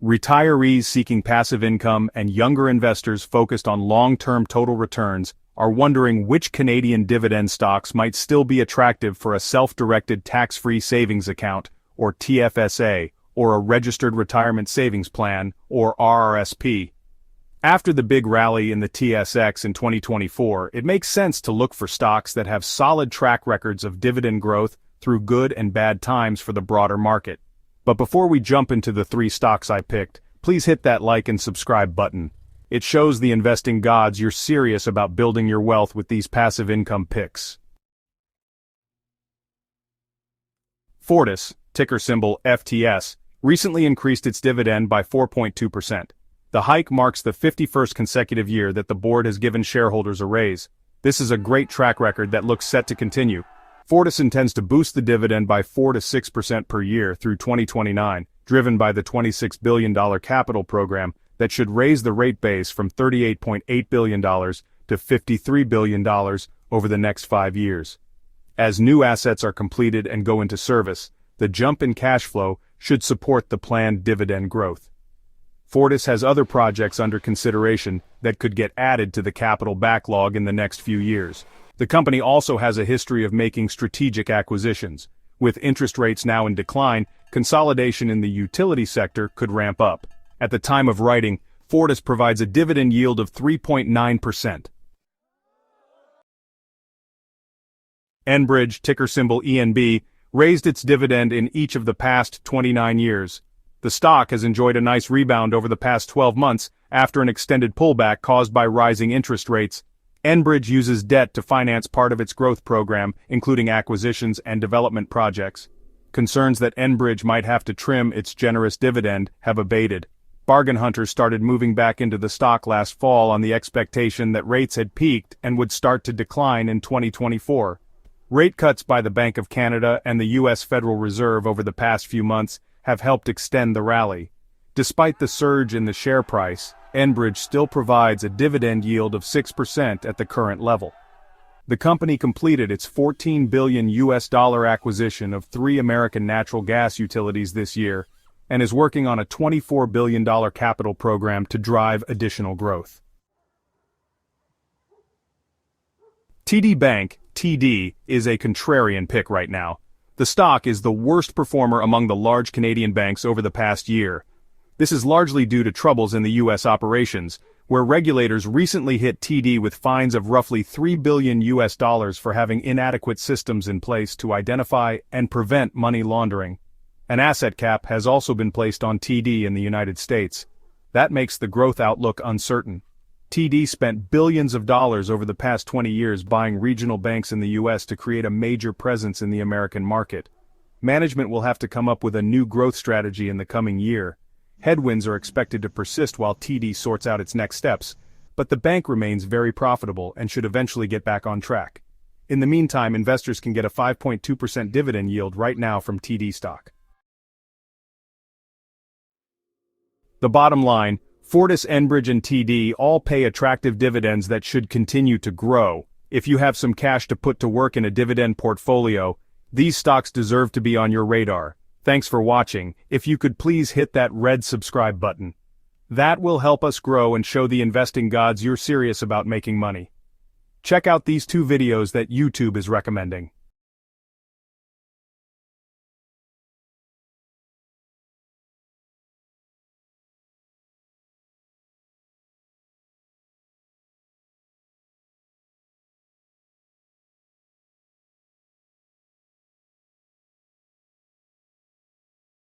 Retirees seeking passive income and younger investors focused on long-term total returns are wondering which Canadian dividend stocks might still be attractive for a self-directed tax-free savings account, or TFSA, or a registered retirement savings plan, or RRSP. After the big rally in the TSX in 2024, it makes sense to look for stocks that have solid track records of dividend growth through good and bad times for the broader market. But before we jump into the 3 stocks I picked, please hit that like and subscribe button. It shows the investing gods you're serious about building your wealth with these passive income picks. Fortis, ticker symbol FTS, recently increased its dividend by 4.2%. The hike marks the 51st consecutive year that the board has given shareholders a raise. This is a great track record that looks set to continue. Fortis intends to boost the dividend by 4 to 6% per year through 2029, driven by the $26 billion capital program that should raise the rate base from $38.8 billion to $53 billion over the next 5 years. As new assets are completed and go into service, the jump in cash flow should support the planned dividend growth. Fortis has other projects under consideration that could get added to the capital backlog in the next few years. The company also has a history of making strategic acquisitions. With interest rates now in decline, consolidation in the utility sector could ramp up. At the time of writing, Fortis provides a dividend yield of 3.9%. Enbridge, ticker symbol ENB, raised its dividend in each of the past 29 years. The stock has enjoyed a nice rebound over the past 12 months after an extended pullback caused by rising interest rates. Enbridge uses debt to finance part of its growth program, including acquisitions and development projects. Concerns that Enbridge might have to trim its generous dividend have abated. Bargain hunters started moving back into the stock last fall on the expectation that rates had peaked and would start to decline in 2024. Rate cuts by the Bank of Canada and the U.S. Federal Reserve over the past few months have helped extend the rally. Despite the surge in the share price, Enbridge still provides a dividend yield of 6% at the current level. The company completed its $14 billion acquisition of 3 American natural gas utilities this year, and is working on a $24 billion capital program to drive additional growth. TD Bank, TD, is a contrarian pick right now. The stock is the worst performer among the large Canadian banks over the past year. This is largely due to troubles in the U.S. operations, where regulators recently hit TD with fines of roughly $3 billion for having inadequate systems in place to identify and prevent money laundering. An asset cap has also been placed on TD in the United States. That makes the growth outlook uncertain. TD spent billions of dollars over the past 20 years buying regional banks in the U.S. to create a major presence in the American market. Management will have to come up with a new growth strategy in the coming year. Headwinds are expected to persist while TD sorts out its next steps, but the bank remains very profitable and should eventually get back on track. In the meantime, investors can get a 5.2% dividend yield right now from TD stock. The bottom line, Fortis, Enbridge and TD all pay attractive dividends that should continue to grow. If you have some cash to put to work in a dividend portfolio, these stocks deserve to be on your radar. Thanks for watching. If you could please hit that red subscribe button. That will help us grow and show the investing gods you're serious about making money. Check out these 2 videos that YouTube is recommending.